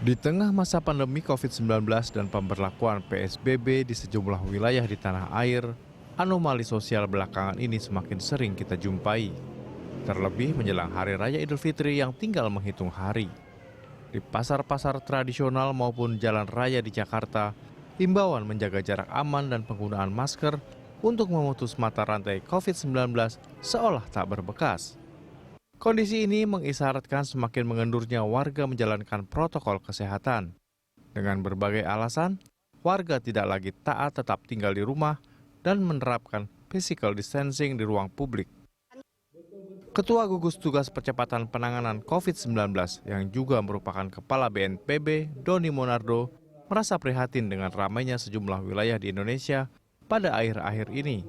Di tengah masa pandemi COVID-19 dan pemberlakuan PSBB di sejumlah wilayah di tanah air, anomali sosial belakangan ini semakin sering kita jumpai. Terlebih menjelang Hari Raya Idul Fitri yang tinggal menghitung hari. Di pasar-pasar tradisional maupun jalan raya di Jakarta, himbauan menjaga jarak aman dan penggunaan masker untuk memutus mata rantai COVID-19 seolah tak berbekas. Kondisi ini mengisyaratkan semakin mengendurnya warga menjalankan protokol kesehatan. Dengan berbagai alasan, warga tidak lagi taat tetap tinggal di rumah dan menerapkan physical distancing di ruang publik. Ketua Gugus Tugas Percepatan Penanganan COVID-19 yang juga merupakan Kepala BNPB, Doni Monardo, merasa prihatin dengan ramainya sejumlah wilayah di Indonesia pada akhir-akhir ini.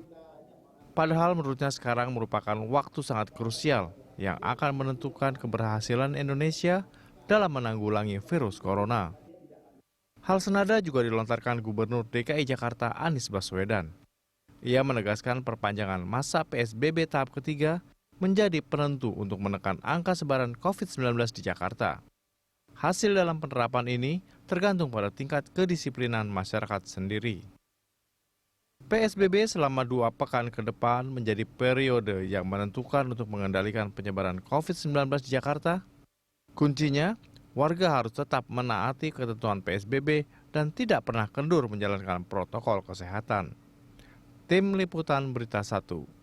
Padahal menurutnya sekarang merupakan waktu sangat krusial yang akan menentukan keberhasilan Indonesia dalam menanggulangi virus corona. Hal senada juga dilontarkan Gubernur DKI Jakarta Anies Baswedan. Ia menegaskan perpanjangan masa PSBB tahap ketiga menjadi penentu untuk menekan angka sebaran COVID-19 di Jakarta. Hasil dalam penerapan ini tergantung pada tingkat kedisiplinan masyarakat sendiri. PSBB selama 2 pekan ke depan menjadi periode yang menentukan untuk mengendalikan penyebaran COVID-19 di Jakarta. Kuncinya, warga harus tetap menaati ketentuan PSBB dan tidak pernah kendur menjalankan protokol kesehatan. Tim Liputan Berita 1.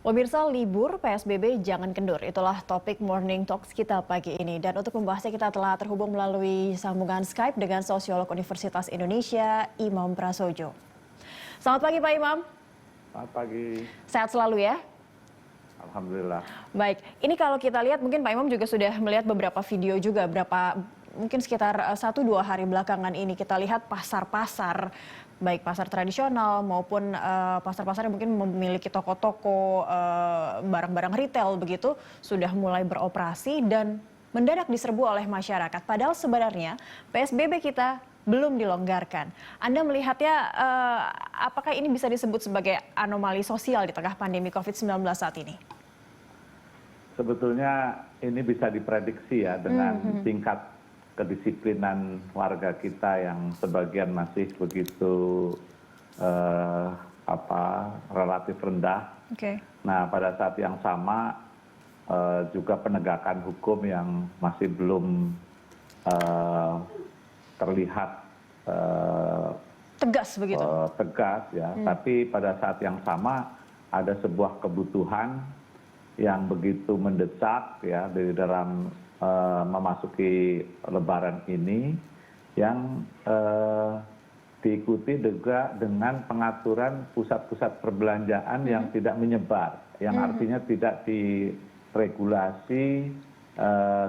Pemirsa, libur PSBB jangan kendur. Itulah topik Morning Talks kita pagi ini. Dan untuk membahasnya kita telah terhubung melalui sambungan Skype dengan Sosiolog Universitas Indonesia, Imam Prasojo. Selamat pagi Pak Imam. Selamat pagi. Sehat selalu ya? Alhamdulillah. Baik, ini kalau kita lihat mungkin Pak Imam juga sudah melihat beberapa video juga, mungkin sekitar 1-2 hari belakangan ini kita lihat pasar-pasar, baik pasar tradisional maupun pasar-pasar yang mungkin memiliki toko-toko barang-barang retail begitu sudah mulai beroperasi dan mendadak diserbu oleh masyarakat. Padahal sebenarnya PSBB kita belum dilonggarkan. Anda melihatnya apakah ini bisa disebut sebagai anomali sosial di tengah pandemi COVID-19 saat ini? Sebetulnya ini bisa diprediksi ya dengan tingkat kedisiplinan warga kita yang sebagian masih begitu relatif rendah. Okay. Nah, pada saat yang sama juga penegakan hukum yang masih belum terlihat tegas begitu. Tegas ya. Tapi pada saat yang sama ada sebuah kebutuhan yang begitu mendesak ya dari dalam memasuki Lebaran ini yang diikuti juga dengan pengaturan pusat-pusat perbelanjaan yang tidak menyebar, yang artinya tidak diregulasi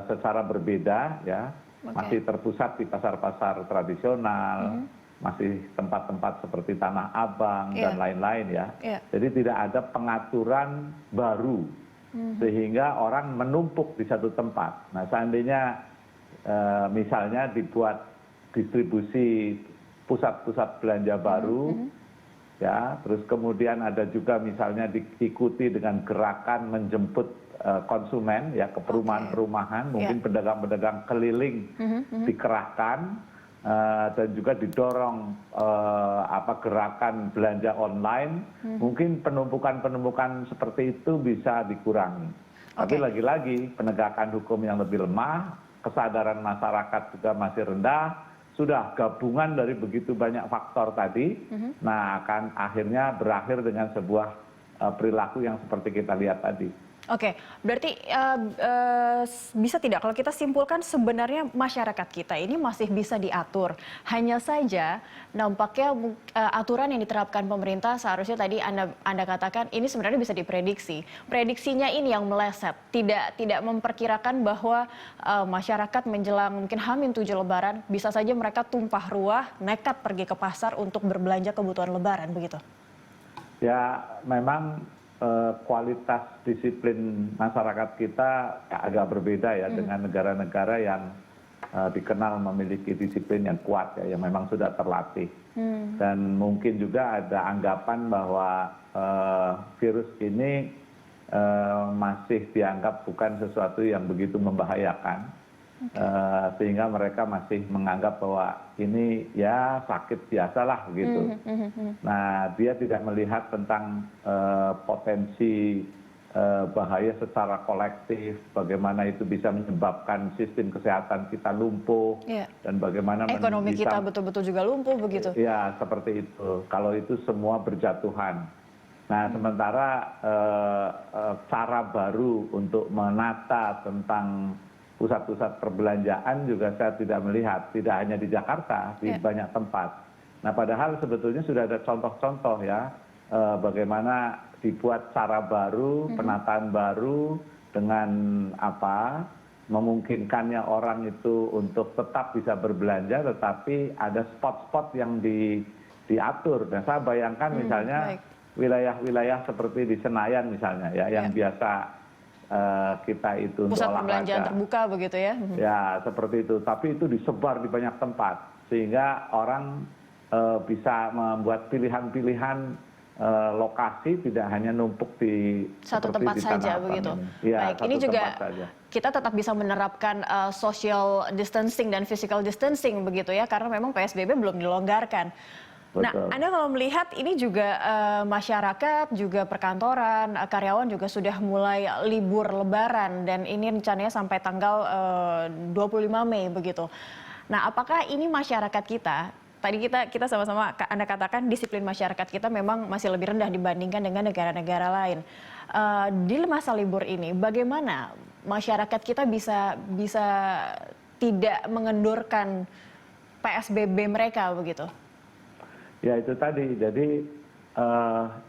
secara berbeda ya, masih terpusat di pasar-pasar tradisional, masih tempat-tempat seperti Tanah Abang dan lain-lain ya. Jadi tidak ada pengaturan baru sehingga orang menumpuk di satu tempat. Nah, seandainya misalnya dibuat distribusi pusat-pusat belanja baru, ya, terus kemudian ada juga misalnya diikuti dengan gerakan menjemput konsumen ya ke perumahan-perumahan, mungkin pedagang-pedagang keliling dikerahkan dan juga didorong gerakan belanja online, mungkin penumpukan seperti itu bisa dikurangi. Tapi lagi-lagi penegakan hukum yang lebih lemah, kesadaran masyarakat juga masih rendah, sudah gabungan dari begitu banyak faktor tadi, nah akan akhirnya berakhir dengan sebuah perilaku yang seperti kita lihat tadi. Oke, berarti bisa tidak kalau kita simpulkan sebenarnya masyarakat kita ini masih bisa diatur. Hanya saja nampaknya aturan yang diterapkan pemerintah seharusnya tadi Anda katakan ini sebenarnya bisa diprediksi. Prediksinya ini yang meleset, tidak memperkirakan bahwa masyarakat menjelang mungkin H-7 Lebaran bisa saja mereka tumpah ruah, nekat pergi ke pasar untuk berbelanja kebutuhan Lebaran begitu. Ya, memang kualitas disiplin masyarakat kita agak berbeda ya dengan negara-negara yang dikenal memiliki disiplin yang kuat ya, yang memang sudah terlatih. Dan mungkin juga ada anggapan bahwa virus ini masih dianggap bukan sesuatu yang begitu membahayakan. Sehingga mereka masih menganggap bahwa ini ya sakit biasalah gitu. Nah, dia tidak melihat tentang potensi bahaya secara kolektif, bagaimana itu bisa menyebabkan sistem kesehatan kita lumpuh, dan bagaimana ekonomi kita betul-betul juga lumpuh begitu. Ya, seperti itu. Kalau itu semua berjatuhan. Nah, sementara cara baru untuk menata tentang pusat-pusat perbelanjaan juga saya tidak melihat, tidak hanya di Jakarta, di banyak tempat. Nah, padahal sebetulnya sudah ada contoh-contoh ya, bagaimana dibuat cara baru, penataan baru dengan memungkinkannya orang itu untuk tetap bisa berbelanja, tetapi ada spot-spot yang diatur. Dan saya bayangkan misalnya wilayah-wilayah seperti di Senayan misalnya ya, yang biasa kita itu pusat perbelanjaan terbuka begitu ya. Ya, seperti itu. Tapi itu disebar di banyak tempat sehingga orang bisa membuat pilihan-pilihan lokasi, tidak hanya numpuk di satu tempat saja begitu. Ya, baik, ini juga kita tetap bisa menerapkan social distancing dan physical distancing begitu ya, karena memang PSBB belum dilonggarkan. Nah, Anda kalau melihat ini juga masyarakat, juga perkantoran, karyawan juga sudah mulai libur lebaran dan ini rencananya sampai tanggal 25 Mei begitu. Nah, apakah ini masyarakat kita, tadi kita sama-sama Anda katakan disiplin masyarakat kita memang masih lebih rendah dibandingkan dengan negara-negara lain. Di masa libur ini bagaimana masyarakat kita bisa tidak mengendurkan PSBB mereka begitu? Ya, itu tadi. Jadi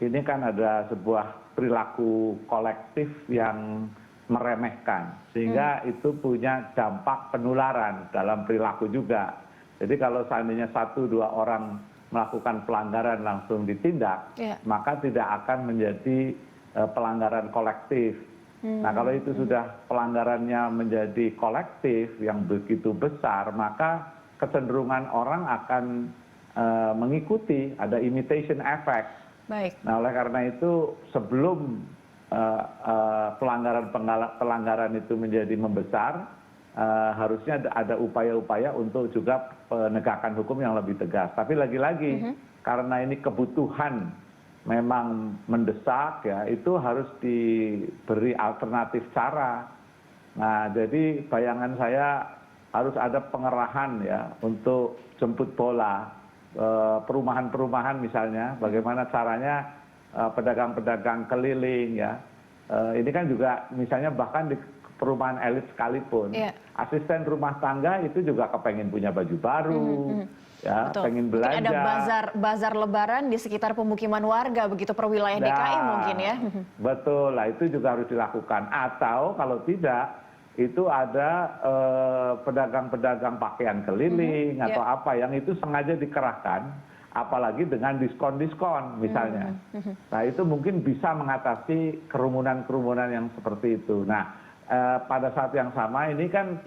ini kan ada sebuah perilaku kolektif yang meremehkan, sehingga itu punya dampak penularan dalam perilaku juga. Jadi kalau seandainya 1-2 orang melakukan pelanggaran langsung ditindak, maka tidak akan menjadi pelanggaran kolektif. Nah, kalau itu sudah pelanggarannya menjadi kolektif yang begitu besar, maka kecenderungan orang akan mengikuti, ada imitation effect. Baik. Nah, oleh karena itu sebelum pelanggaran itu menjadi membesar, harusnya ada upaya-upaya untuk juga penegakan hukum yang lebih tegas. Tapi lagi-lagi karena ini kebutuhan memang mendesak ya, itu harus diberi alternatif cara. Nah, jadi bayangan saya harus ada pengerahan ya untuk jemput bola. Perumahan-perumahan misalnya, bagaimana caranya pedagang-pedagang keliling ya, ini kan juga misalnya bahkan di perumahan elit sekalipun, asisten rumah tangga itu juga kepengen punya baju baru, ya, pengen belanja. Mungkin ada bazar lebaran di sekitar pemukiman warga begitu per wilayah DKI mungkin ya. Betul, lah itu juga harus dilakukan. Atau kalau tidak, itu ada pedagang-pedagang pakaian keliling atau apa yang itu sengaja dikerahkan, apalagi dengan diskon-diskon misalnya. Nah, itu mungkin bisa mengatasi kerumunan-kerumunan yang seperti itu. Nah, pada saat yang sama ini kan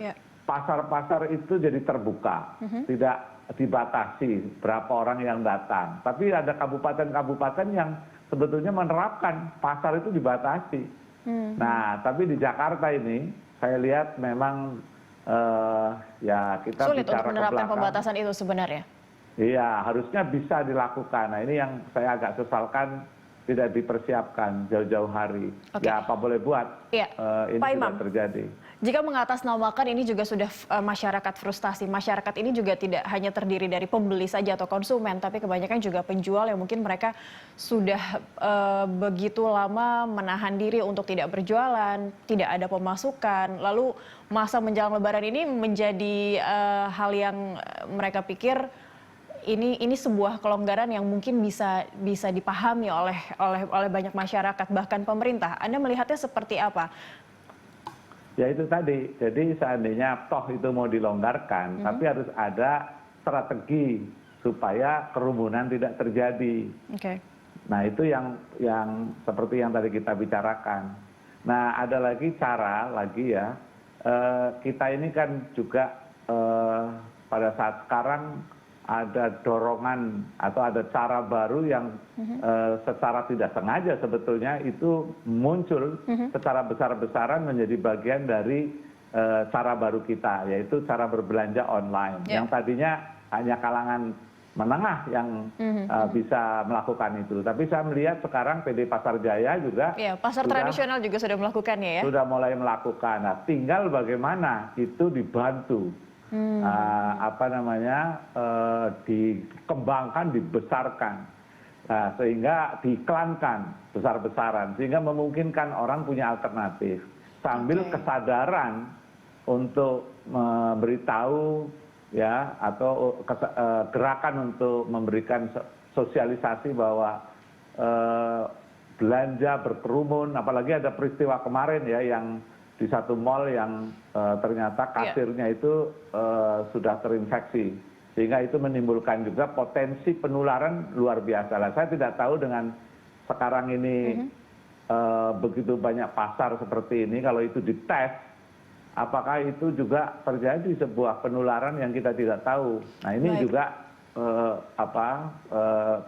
pasar-pasar itu jadi terbuka, tidak dibatasi berapa orang yang datang. Tapi ada kabupaten-kabupaten yang sebetulnya menerapkan pasar itu dibatasi. Nah, tapi di Jakarta ini saya lihat memang ya kita sulit bicara untuk menerapkan pembatasan itu sebenarnya. Iya, harusnya bisa dilakukan. Nah, ini yang saya agak sesalkan tidak dipersiapkan jauh-jauh hari. Ya, apa boleh buat, ini Pak tidak Imam, terjadi. jika mengatasnamakan ini juga sudah masyarakat frustasi. Masyarakat ini juga tidak hanya terdiri dari pembeli saja atau konsumen, tapi kebanyakan juga penjual yang mungkin mereka sudah begitu lama menahan diri untuk tidak berjualan, tidak ada pemasukan. Lalu masa menjelang Lebaran ini menjadi hal yang mereka pikir ini sebuah kelonggaran yang mungkin bisa dipahami oleh banyak masyarakat, bahkan pemerintah. Anda melihatnya seperti apa? Ya, itu tadi. Jadi seandainya toh itu mau dilonggarkan, tapi harus ada strategi supaya kerumunan tidak terjadi. Nah, itu yang seperti yang tadi kita bicarakan. Nah, ada lagi cara lagi ya. Kita ini kan juga pada saat sekarang ada dorongan atau ada cara baru yang secara tidak sengaja sebetulnya itu muncul secara besar-besaran menjadi bagian dari cara baru kita, yaitu cara berbelanja online. Yang tadinya hanya kalangan menengah yang bisa melakukan itu. Tapi saya melihat sekarang PD Pasar Jaya juga pasar tradisional juga sudah melakukannya ya. Sudah mulai melakukan. Nah, tinggal bagaimana itu dibantu, dikembangkan, dibesarkan, nah, sehingga diiklankan besar-besaran, sehingga memungkinkan orang punya alternatif sambil kesadaran untuk memberitahu ya, atau gerakan untuk memberikan sosialisasi bahwa belanja berkerumun, apalagi ada peristiwa kemarin ya yang di satu mall yang ternyata kasirnya itu sudah terinfeksi, sehingga itu menimbulkan juga potensi penularan luar biasa. Lah, saya tidak tahu dengan sekarang ini begitu banyak pasar seperti ini, kalau itu dites, apakah itu juga terjadi sebuah penularan yang kita tidak tahu. Nah, ini juga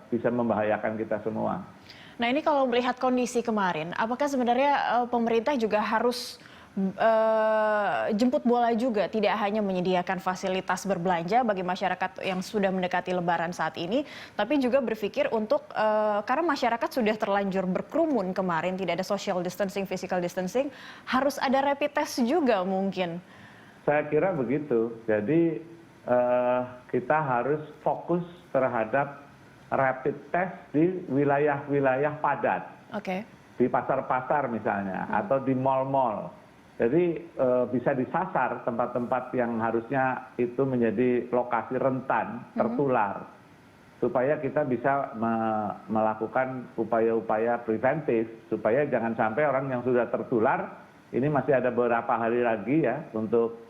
bisa membahayakan kita semua. Nah, ini kalau melihat kondisi kemarin, apakah sebenarnya pemerintah juga harus jemput bola juga, tidak hanya menyediakan fasilitas berbelanja bagi masyarakat yang sudah mendekati Lebaran saat ini, tapi juga berpikir untuk karena masyarakat sudah terlanjur berkerumun kemarin, tidak ada social distancing, physical distancing, harus ada rapid test juga mungkin. Saya kira begitu. Jadi kita harus fokus terhadap rapid test di wilayah-wilayah padat, di pasar-pasar misalnya, atau di mal-mal. Jadi bisa disasar tempat-tempat yang harusnya itu menjadi lokasi rentan tertular, supaya kita bisa melakukan upaya-upaya preventif, supaya jangan sampai orang yang sudah tertular, ini masih ada beberapa hari lagi ya untuk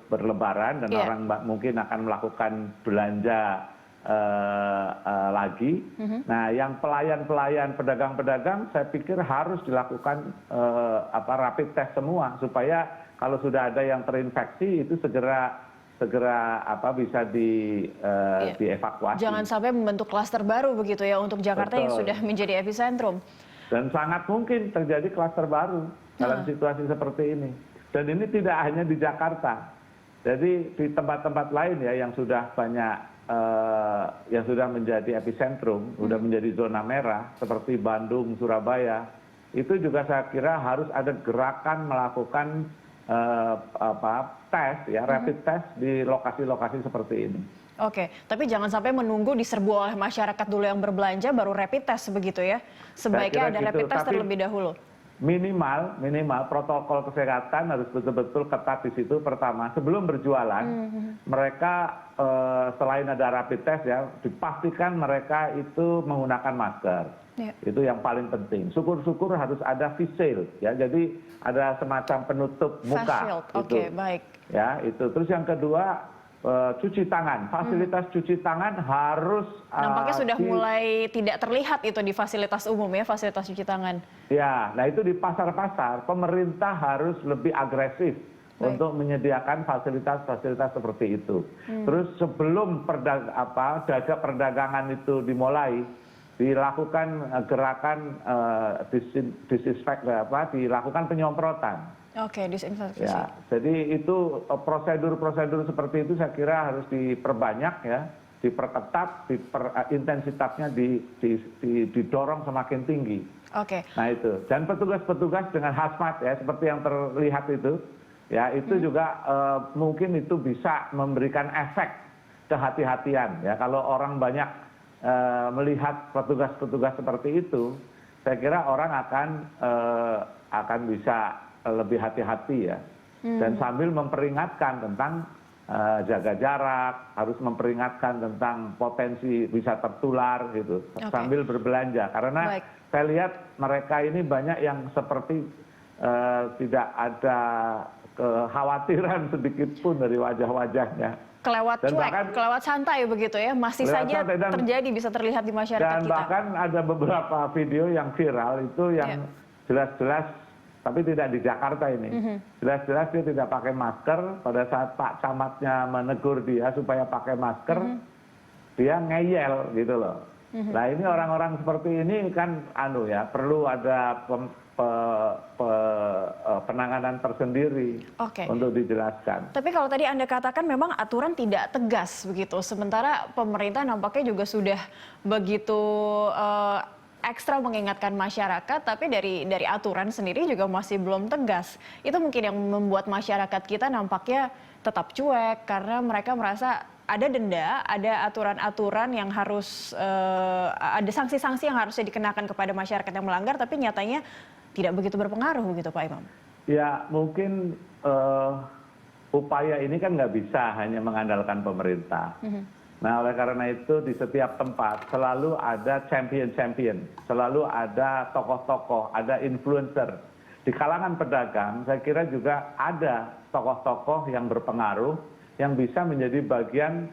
berlebaran, dan orang mungkin akan melakukan belanja lagi. Nah, yang pelayan-pelayan, pedagang-pedagang, saya pikir harus dilakukan rapid test semua, supaya kalau sudah ada yang terinfeksi itu segera bisa dievakuasi. Jangan sampai membentuk klaster baru begitu ya untuk Jakarta. Betul. Yang sudah menjadi epicentrum. Dan sangat mungkin terjadi klaster baru dalam situasi seperti ini. Dan ini tidak hanya di Jakarta. Jadi di tempat-tempat lain ya yang sudah banyak yang sudah menjadi epicentrum, sudah menjadi zona merah seperti Bandung, Surabaya, itu juga saya kira harus ada gerakan melakukan tes ya, rapid test di lokasi-lokasi seperti ini. Oke, tapi jangan sampai menunggu diserbu oleh masyarakat dulu yang berbelanja baru rapid test begitu ya. Sebaiknya ada rapid test terlebih dahulu. Minimal protokol kesehatan harus betul-betul ketat di situ. Pertama, sebelum berjualan, mereka selain ada rapid test ya, dipastikan mereka itu menggunakan masker. Itu yang paling penting. Syukur-syukur harus ada face shield ya, jadi ada semacam penutup muka. Oke, baik. Ya, itu. Terus yang kedua, cuci tangan, fasilitas cuci tangan harus nampaknya sudah mulai tidak terlihat itu di fasilitas umum ya, fasilitas cuci tangan. Ya, nah itu di pasar-pasar pemerintah harus lebih agresif untuk menyediakan fasilitas-fasilitas seperti itu. Terus sebelum perdagangan itu dimulai, dilakukan gerakan disinfek dilakukan penyemprotan. Oke, disinfeksi. Ya, jadi itu prosedur-prosedur seperti itu saya kira harus diperbanyak ya, diperketat, intensitasnya didorong semakin tinggi. Oke. Nah itu, dan petugas-petugas dengan hazmat ya, seperti yang terlihat itu, ya itu juga mungkin itu bisa memberikan efek kehati-hatian ya. Kalau orang banyak melihat petugas-petugas seperti itu, saya kira orang akan bisa lebih hati-hati ya, dan sambil memperingatkan tentang jaga jarak, harus memperingatkan tentang potensi bisa tertular gitu, sambil berbelanja. Karena saya lihat mereka ini banyak yang seperti tidak ada kekhawatiran sedikit pun dari wajah-wajahnya. Kelewat cuek, kelewat santai begitu ya, masih saja terjadi, bisa terlihat di masyarakat kita. Dan bahkan ada beberapa video yang viral itu yang jelas-jelas, tapi tidak di Jakarta ini. Jelas-jelas dia tidak pakai masker pada saat Pak Camatnya menegur dia supaya pakai masker. dia ngeyel gitu loh. Nah ini orang-orang seperti ini kan perlu ada penanganan tersendiri untuk dijelaskan. Tapi kalau tadi Anda katakan memang aturan tidak tegas begitu, sementara pemerintah nampaknya juga sudah begitu ekstra mengingatkan masyarakat, tapi dari aturan sendiri juga masih belum tegas. Itu mungkin yang membuat masyarakat kita nampaknya tetap cuek karena mereka merasa ada denda, ada aturan-aturan yang harus, ada sanksi-sanksi yang harusnya dikenakan kepada masyarakat yang melanggar, tapi nyatanya tidak begitu berpengaruh begitu Pak Imam. Ya mungkin upaya ini kan nggak bisa hanya mengandalkan pemerintah. Nah oleh karena itu di setiap tempat selalu ada champion-champion, selalu ada tokoh-tokoh, ada influencer. Di kalangan pedagang saya kira juga ada tokoh-tokoh yang berpengaruh yang bisa menjadi bagian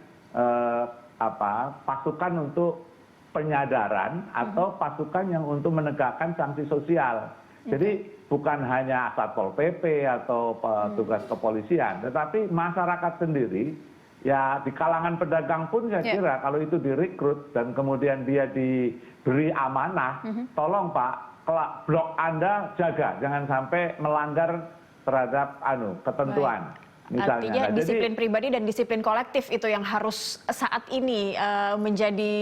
pasukan untuk penyadaran atau pasukan yang untuk menegakkan sanksi sosial. Jadi bukan hanya Satpol PP atau petugas kepolisian, tetapi masyarakat sendiri, ya di kalangan pedagang pun saya kira kalau itu direkrut dan kemudian dia diberi amanah, tolong Pak, blok Anda jaga, jangan sampai melanggar terhadap ketentuan. Misalnya. Artinya disiplin pribadi dan disiplin kolektif itu yang harus saat ini menjadi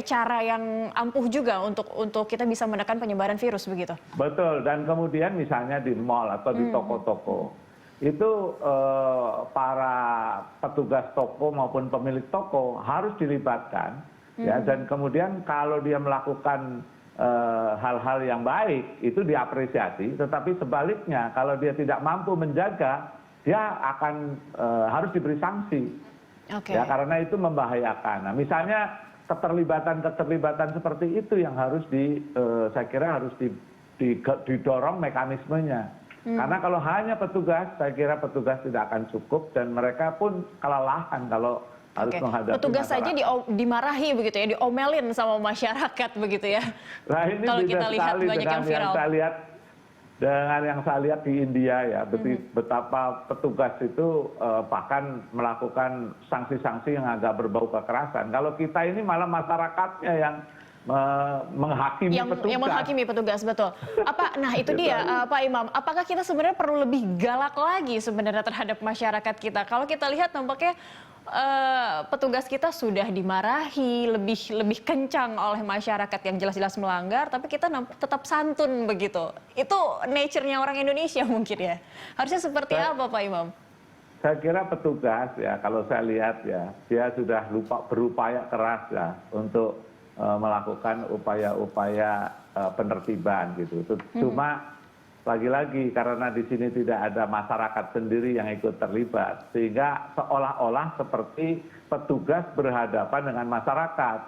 cara yang ampuh juga untuk kita bisa menekan penyebaran virus begitu. Betul, dan kemudian misalnya di mall atau di toko-toko itu para petugas toko maupun pemilik toko harus dilibatkan ya, dan kemudian kalau dia melakukan hal-hal yang baik itu diapresiasi, tetapi sebaliknya kalau dia tidak mampu menjaga, dia akan harus diberi sanksi, ya karena itu membahayakan. Nah, misalnya keterlibatan seperti itu yang harus saya kira harus didorong mekanismenya. Karena kalau hanya petugas, saya kira petugas tidak akan cukup dan mereka pun kelelahan kalau harus menghadapi petugas masyarakat. Saja dimarahi begitu ya, diomelin sama masyarakat begitu ya. Nah ini kalau beda kita lihat sekali banyak yang viral. Dengan yang saya lihat di India ya, betapa petugas itu bahkan melakukan sanksi-sanksi yang agak berbau kekerasan. Kalau kita ini malah masyarakatnya yang menghakimi petugas. Yang menghakimi petugas, betul. Nah itu dia Pak Imam, apakah kita sebenarnya perlu lebih galak lagi sebenarnya terhadap masyarakat kita? Kalau kita lihat nampaknya petugas kita sudah dimarahi lebih kencang oleh masyarakat yang jelas-jelas melanggar, tapi kita tetap santun begitu. Itu nature-nya orang Indonesia mungkin ya. Harusnya seperti apa Pak Imam? Saya kira petugas ya, kalau saya lihat ya, dia sudah berupaya keras ya untuk melakukan upaya-upaya penertiban gitu. Cuma lagi-lagi karena di sini tidak ada masyarakat sendiri yang ikut terlibat, sehingga seolah-olah seperti petugas berhadapan dengan masyarakat.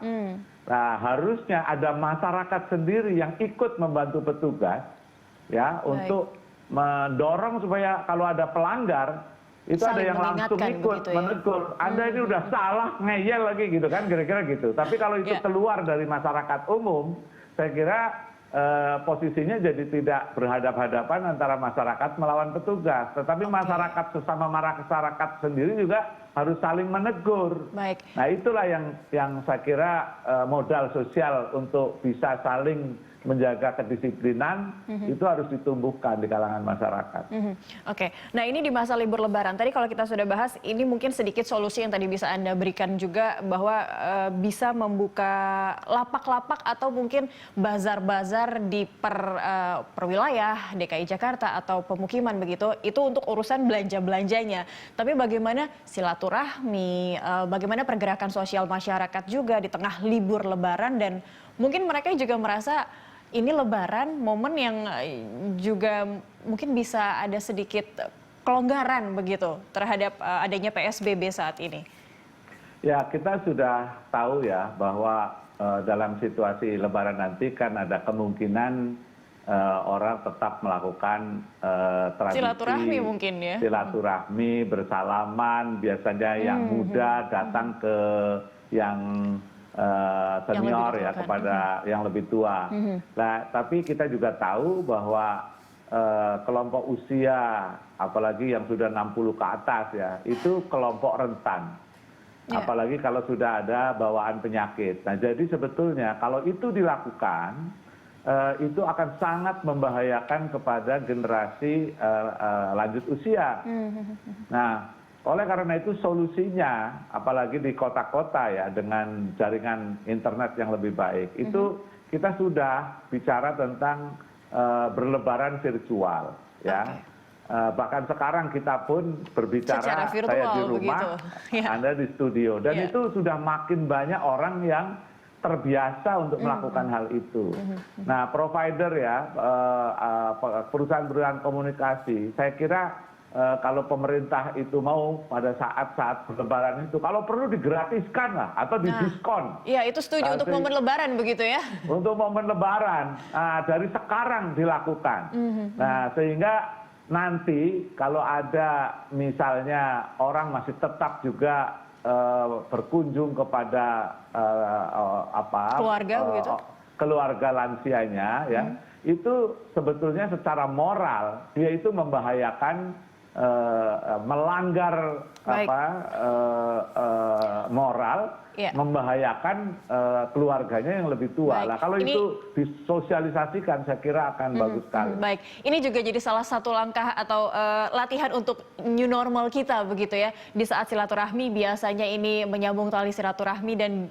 Nah, harusnya ada masyarakat sendiri yang ikut membantu petugas ya untuk mendorong supaya kalau ada pelanggar itu ada yang langsung ikut menegur. Anda ini udah salah, ngeyel lagi gitu kan, kira-kira gitu. Tapi kalau itu keluar dari masyarakat umum, saya kira posisinya jadi tidak berhadap-hadapan antara masyarakat melawan petugas, tetapi masyarakat sesama masyarakat sendiri juga harus saling menegur. Nah itulah yang saya kira modal sosial untuk bisa saling menjaga kedisiplinan itu harus ditumbuhkan di kalangan masyarakat. Oke, nah ini di masa libur Lebaran tadi kalau kita sudah bahas, ini mungkin sedikit solusi yang tadi bisa Anda berikan juga bahwa bisa membuka lapak-lapak atau mungkin bazar-bazar di per wilayah DKI Jakarta atau pemukiman begitu, itu untuk urusan belanja-belanjanya. Tapi bagaimana silaturahmi, bagaimana pergerakan sosial masyarakat juga di tengah libur Lebaran, dan mungkin mereka juga merasa ini Lebaran, momen yang juga mungkin bisa ada sedikit kelonggaran begitu terhadap adanya PSBB saat ini. Ya, kita sudah tahu ya bahwa dalam situasi Lebaran nanti kan ada kemungkinan orang tetap melakukan tradisi silaturahmi mungkin ya. Silaturahmi, bersalaman, biasanya yang muda datang ke yang senior ya, kepada yang lebih tua. Nah, tapi kita juga tahu bahwa kelompok usia, apalagi yang sudah 60 ke atas ya, itu kelompok rentan. Ya. apalagi kalau sudah ada bawaan penyakit. Nah, jadi sebetulnya kalau itu dilakukan, itu akan sangat membahayakan kepada generasi lanjut usia. Nah, oleh karena itu solusinya, apalagi di kota-kota ya dengan jaringan internet yang lebih baik, itu kita sudah bicara tentang berlebaran virtual, ya. Oke. Bahkan sekarang kita pun berbicara, Secara virtual, saya di rumah, begitu. Ya. Anda di studio, dan Ya. itu sudah makin banyak orang yang terbiasa untuk melakukan hal itu. Nah, provider ya, perusahaan-perusahaan komunikasi, saya kira kalau pemerintah itu mau pada saat-saat berlebaran itu, kalau perlu digratiskan lah atau didiskon. Iya, itu setuju untuk momen Lebaran begitu ya? Untuk momen Lebaran, dari sekarang dilakukan. Nah, sehingga nanti kalau ada misalnya orang masih tetap juga berkunjung kepada Keluarga begitu? keluarga lansianya, ya, itu sebetulnya secara moral dia itu membahayakan, melanggar Baik. moral, Ya. membahayakan keluarganya yang lebih tua. Baik. Nah, kalau Ini- itu disosialisasikan, saya kira akan bagus sekali. Baik, ini juga jadi salah satu langkah atau latihan untuk new normal kita begitu ya. Di saat silaturahmi biasanya ini menyambung tali silaturahmi dan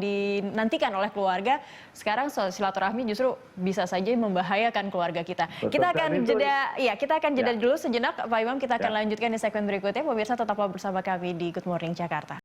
dinantikan oleh keluarga. Sekarang silaturahmi justru bisa saja membahayakan keluarga kita. Betul, Kita dan akan itu- kita akan jeda Ya. dulu sejenak Pak Imam. Kita akan Ya. lanjutkan di segmen berikutnya. Pemirsa tetaplah bersama kami di Good Morning Jakarta.